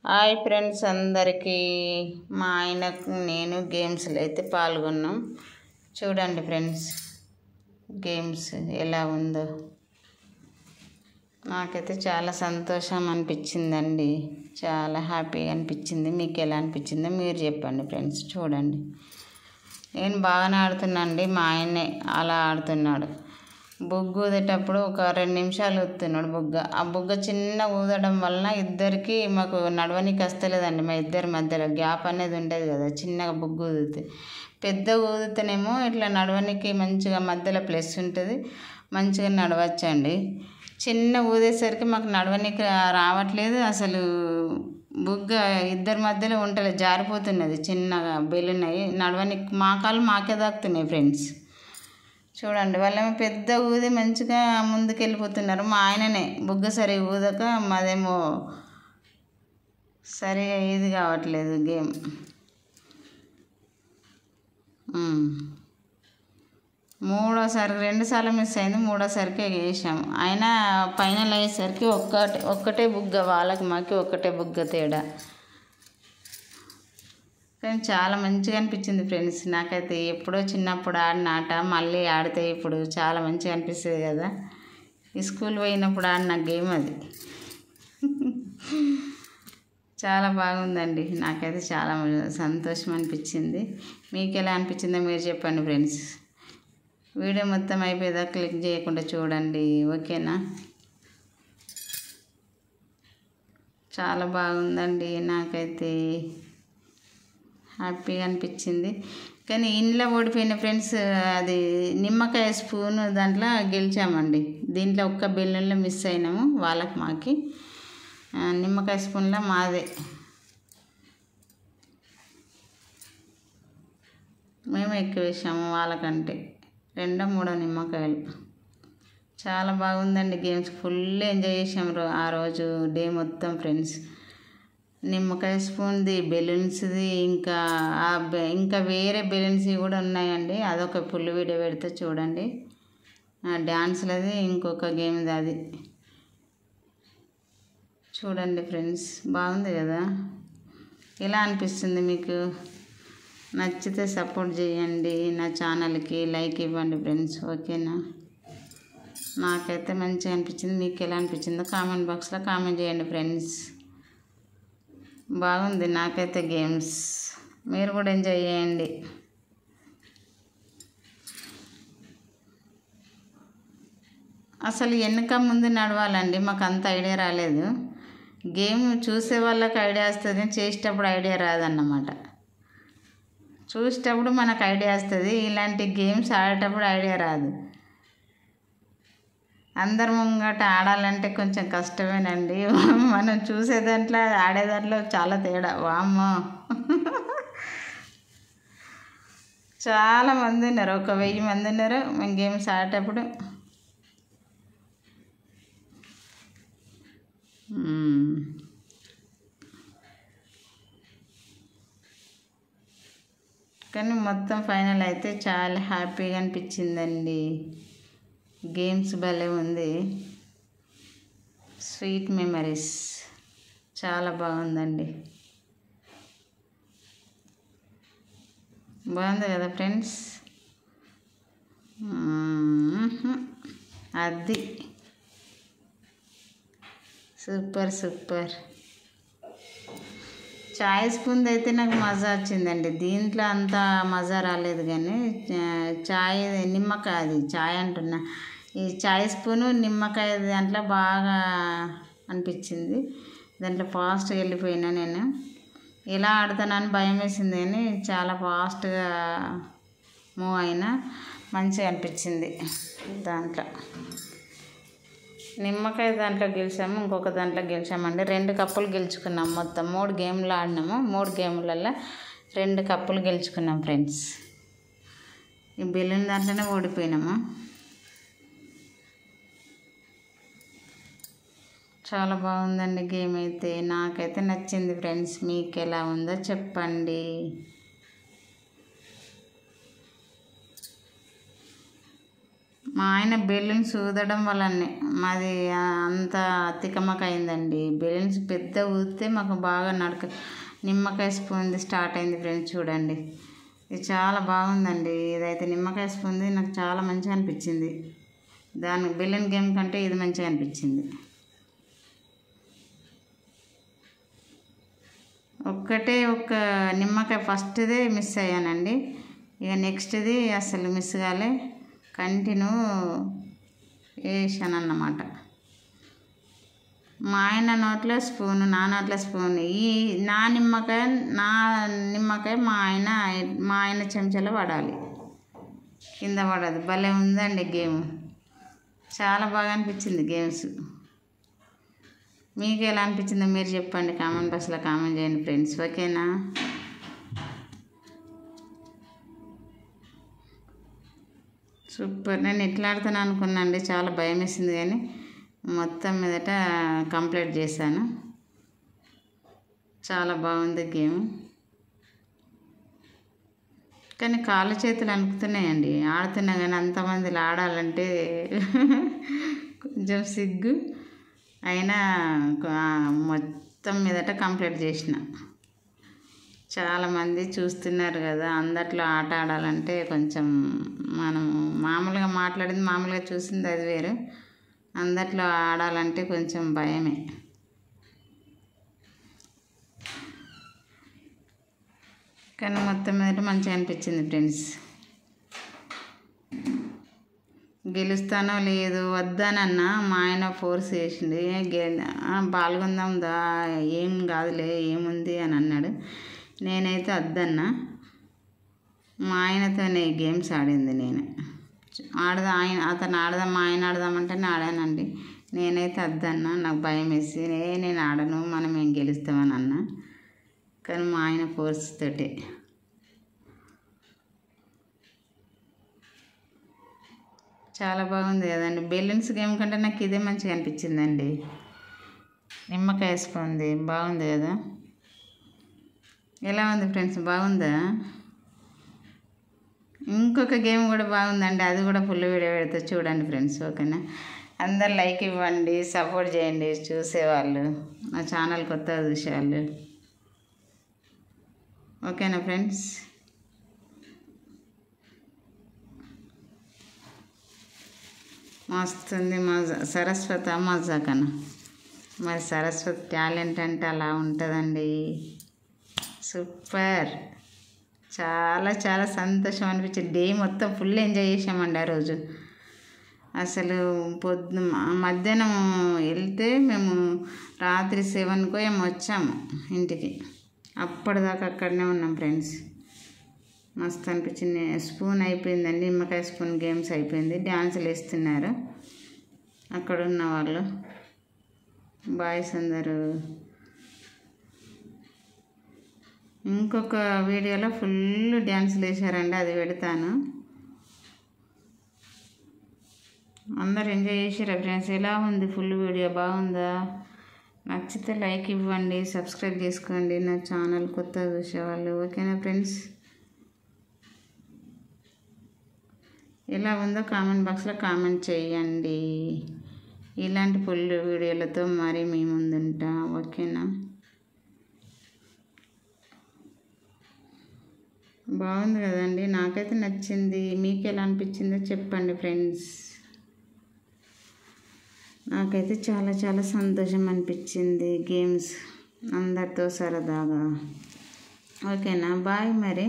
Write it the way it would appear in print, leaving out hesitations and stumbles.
Hi friends అందరికీ మా ఆయనకు నేను గేమ్స్లో అయితే పాల్గొన్నాం. చూడండి ఫ్రెండ్స్ గేమ్స్ ఎలా ఉందో. నాకైతే చాలా సంతోషం అనిపించిందండి, చాలా హ్యాపీగా అనిపించింది. మీకు ఎలా అనిపించిందో మీరు చెప్పండి ఫ్రెండ్స్. చూడండి నేను బాగానే ఆడుతున్నాండి, మా ఆయనే అలా ఆడుతున్నాడు. బుగ్గు ఊదేటప్పుడు ఒక 2 నిమిషాలు ఊదుతున్నాడు బుగ్గ. ఆ బుగ్గ చిన్న ఊదడం వలన ఇద్దరికి మాకు నడవనికి వస్తలేదండి. మా ఇద్దరి మధ్యలో గ్యాప్ అనేది ఉండేది కదా, చిన్నగా బుగ్గు ఊదితే. పెద్ద ఊదితేనేమో ఇట్లా నడవనికి మంచిగా మధ్యలో ప్లస్ ఉంటుంది, మంచిగా నడవచ్చండి. చిన్న ఊదేసరికి మాకు నడవనికి రావట్లేదు. అసలు బుగ్గ ఇద్దరి మధ్యలో ఉంటలేదు, జారిపోతున్నది. చిన్నగా బెలూన్ నడవనికి మా కాళ్ళు మాకే తాకుతున్నాయి ఫ్రెండ్స్. చూడండి వాళ్ళేమో పెద్ద ఊది మంచిగా ముందుకు వెళ్ళిపోతున్నారు. మా ఆయననే బుగ్గ సరిగా ఊదక మాదేమో సరిగా ఇది కావట్లేదు గేమ్. మూడోసారి 2 సార్లు మిస్ అయింది, మూడోసారికి వేసాము. అయినా ఫైనల్ అయ్యేసరికి ఒక్కటే బుగ్గ, వాళ్ళకి మాకి ఒక్కటే బుగ్గ తేడా. కానీ చాలా మంచిగా అనిపించింది ఫ్రెండ్స్. నాకైతే ఎప్పుడో చిన్నప్పుడు ఆడిన ఆట మళ్ళీ ఆడితే ఇప్పుడు చాలా మంచిగా అనిపిస్తుంది కదా. ఈ స్కూల్ పోయినప్పుడు ఆడిన గేమ్ అది. చాలా బాగుందండి, నాకైతే చాలా సంతోషం అనిపించింది. మీకు ఎలా అనిపించిందో మీరు చెప్పండి ఫ్రెండ్స్. వీడియో మొత్తం అయిపోయేదాకా క్లిక్ చేయకుండా చూడండి, ఓకేనా. చాలా బాగుందండి, నాకైతే హ్యాపీగా అనిపించింది. కానీ ఇంట్లో ఓడిపోయిన ఫ్రెండ్స్, అది నిమ్మకాయ స్పూను దాంట్లో గెలిచామండి. దీంట్లో ఒక్క బెలూన్లో మిస్ అయినాము, వాళ్ళకి మాకి. నిమ్మకాయ స్పూన్లో మాదే, మేము ఎక్కువ వేసాము వాళ్ళకంటే. 2-3 నిమ్మకాయలు. చాలా బాగుందండి గేమ్స్, ఫుల్ ఎంజాయ్ చేసాము ఆ రోజు డే మొత్తం ఫ్రెండ్స్. నిమ్మకాయ స్పూన్ది, బెలూన్స్ది, ఇంకా వేరే బెలూన్స్ కూడా ఉన్నాయండి. అదొక ఫుల్ వీడియో పెడితే చూడండి. డ్యాన్స్లది ఇంకొక గేమ్ది అది చూడండి ఫ్రెండ్స్. బాగుంది కదా. ఎలా అనిపిస్తుంది మీకు? నచ్చితే సపోర్ట్ చేయండి, నా ఛానల్కి లైక్ ఇవ్వండి ఫ్రెండ్స్, ఓకేనా. నాకైతే మంచిగా అనిపించింది. మీకు ఎలా అనిపించిందో కామెంట్ బాక్స్లో కామెంట్ చేయండి ఫ్రెండ్స్. బాగుంది నాకైతే గేమ్స్, మీరు కూడా ఎంజాయ్ చేయండి. అసలు వెనక ముందు నడవాలండి, మాకు అంత ఐడియా రాలేదు. గేమ్ చూసే వాళ్ళకి ఐడియా వస్తుంది, చేసేటప్పుడు ఐడియా రాదన్నమాట. చూసేటప్పుడు మనకు ఐడియా వస్తుంది, ఇలాంటి గేమ్స్ ఆడేటప్పుడు ఐడియా రాదు. అందరి ముంగట ఆడాలంటే కొంచెం కష్టమేనండి. మనం చూసే దాంట్లో ఆడే దాంట్లో చాలా తేడా. వామ్మో, చాలా మంది ఉన్నారు, 1000 మంది ఉన్నారు మేము గేమ్స్ ఆడేటప్పుడు. కానీ మొత్తం ఫైనల్ అయితే చాలా హ్యాపీగా అనిపించిందండి. గేమ్స్ భలే ఉంది, స్వీట్ మెమరీస్. చాలా బాగుందండి, బాగుంది కదా ఫ్రెండ్స్. అది సూపర్ సూపర్. చాయ్ స్పూన్ అయితే నాకు మజా వచ్చిందండి, దీంట్లో అంత మజా రాలేదు. కానీ చాయ్ నిమ్మకాయ, అది చాయ్ అంటున్నా, ఈ చాయ్ స్పూను నిమ్మకాయ దాంట్లో బాగా అనిపించింది. దాంట్లో ఫాస్ట్గా వెళ్ళిపోయినా నేను. ఎలా ఆడుతానని భయం వేసింది, కానీ చాలా ఫాస్ట్గా మూవ్ అయినా మంచిగా అనిపించింది. దాంట్లో నిమ్మకాయ దాంట్లో గెలిచాము, ఇంకొక దాంట్లో గెలిచామండి. 2 కప్పులు గెలుచుకున్నాం. మొత్తం 3 గేమ్లు ఆడినాము, 3 గేమ్లలో 2 కప్పులు గెలుచుకున్నాం ఫ్రెండ్స్. ఈ బెలూన్ దాంట్లోనే ఓడిపోయినాము. చాలా బాగుందండి గేమ్ అయితే, నాకైతే నచ్చింది ఫ్రెండ్స్. మీకు ఎలా ఉందో చెప్పండి. మా ఆయన బెలూన్స్ ఊదడం వల్లనే మాది అంత తికమక అయిందండి. బెలూన్స్ పెద్ద ఊదితే మాకు బాగా నిమ్మకాయ స్పూన్ది స్టార్ట్ అయింది ఫ్రెండ్స్. చూడండి, ఇది చాలా బాగుందండి. ఇదైతే నిమ్మకాయ స్పూన్ది నాకు చాలా మంచిగా అనిపించింది. దాని బెలూన్ గేమ్ కంటే ఇది మంచిగా అనిపించింది. ఒక్క నిమ్మకాయ ఫస్ట్దే మిస్ అయ్యానండి. ఇక నెక్స్ట్ది అసలు మిస్ కాలే, కంటిన్యూ వేసాను అన్నమాట. మా ఆయన నోట్లో స్పూన్, నా నోట్లో స్పూన్. నా నిమ్మకాయ మా ఆయన చెంచాలో పడాలి, కింద పడదు. భలే ఉందండి గేమ్, చాలా బాగా అనిపించింది గేమ్స్. మీకు ఎలా అనిపించిందో మీరు చెప్పండి, కామెంట్ బాక్స్లో కామెంట్ చేయండి ఫ్రెండ్స్. ఓకేనా? సూపర్. నేను ఎట్లా ఆడుతాను అనుకున్నాండి, చాలా భయం వేసింది, కానీ మొత్తం మీదట కంప్లీట్ చేశాను. చాలా బాగుంది గేమ్, కానీ కాళ్ళ చేతులు అనుకుతున్నాయండి. ఆడుతున్నా కానీ అంతమందిలో ఆడాలంటే కొంచెం సిగ్గు అయినా మొత్తం మీదట కంప్లీట్ చేసిన. చాలామంది చూస్తున్నారు కదా, అందట్లో ఆట ఆడాలంటే కొంచెం మనం మామూలుగా మాట్లాడింది, మామూలుగా చూసింది అది వేరు. అందట్లో ఆడాలంటే కొంచెం భయమే. కానీ మొత్తం మీద మంచిగా అనిపించింది ఫ్రెండ్స్. గెలుస్తానో లేదు వద్దానన్నా మా ఆయన ఫోర్స్ చేసింది. పాల్గొందాం దా, ఏం కాదులే, ఏముంది అని అన్నాడు. నేనైతే వద్దన్నా. మా ఆయనతోనే గేమ్స్ ఆడింది. నేను అతను ఆడదాం, మా ఆయన ఆడదామంటేనే ఆడానండి. నేనైతే వద్దన్నా, నాకు భయం వేసి నేను ఆడను, మనం ఏం గెలుస్తామని అన్నా. కానీ మా ఆయన ఫోర్స్ తోటే. చాలా బాగుంది కదండి. బెలూన్స్ గేమ్ కంటే నాకు ఇదే మంచిగా అనిపించిందండి. నిమ్మకాయ వేసుకుంది, బాగుంది కదా. ఎలా ఉంది ఫ్రెండ్స్, బాగుందా? ఇంకొక గేమ్ కూడా బాగుందండి, అది కూడా ఫుల్ వీడియో పెడితే చూడండి ఫ్రెండ్స్. ఓకేనా? అందరు లైక్ ఇవ్వండి, సపోర్ట్ చేయండి చూసేవాళ్ళు, నా ఛానల్ కొత్తగా చూసేవాళ్ళు. ఓకేనా ఫ్రెండ్స్? మస్తుంది సరస్వతి మజాకన. మరి సరస్వతి టాలెంట్ అంటే అలా ఉంటుందండి. సూపర్, చాలా చాలా సంతోషం అనిపించింది. డే మొత్తం ఫుల్ ఎంజాయ్ చేసామండి ఆ రోజు. అసలు మధ్యాహ్నం వెళ్తే మేము రాత్రి 7కో ఏమో వచ్చాము ఇంటికి. అప్పటిదాకా అక్కడనే ఉన్నాం ఫ్రెండ్స్. మస్తు అనిపించింది. స్పూన్ అయిపోయిందండి, నిమ్మకాయ స్పూన్ గేమ్స్ అయిపోయింది. డ్యాన్సులు వేస్తున్నారు అక్కడ ఉన్న వాళ్ళు, బాయ్స్ అందరూ. ఇంకొక వీడియోలో ఫుల్ డ్యాన్సులు వేసారండి, అది పెడతాను. అందరు ఎంజాయ్ చేసారా ఫ్రెండ్స్? ఎలా ఉంది ఫుల్ వీడియో, బాగుందా? నచ్చితే లైక్ ఇవ్వండి, సబ్స్క్రైబ్ చేసుకోండి నా ఛానల్ కొత్తగా చూసేవాళ్ళు. ఓకేనా ఫ్రెండ్స్? ఎలా ఉందో కామెంట్ బాక్స్లో కామెంట్ చేయండి. ఇలాంటి ఫుల్ వీడియోలతో మరి మీ ముందుంటా. ఓకేనా? బాగుంది కదండి, నాకైతే నచ్చింది. మీకు ఎలా అనిపించిందో చెప్పండి ఫ్రెండ్స్. నాకైతే చాలా చాలా సంతోషం అనిపించింది గేమ్స్ అందరితో సరదాగా. ఓకేనా? బాయ్ మరి.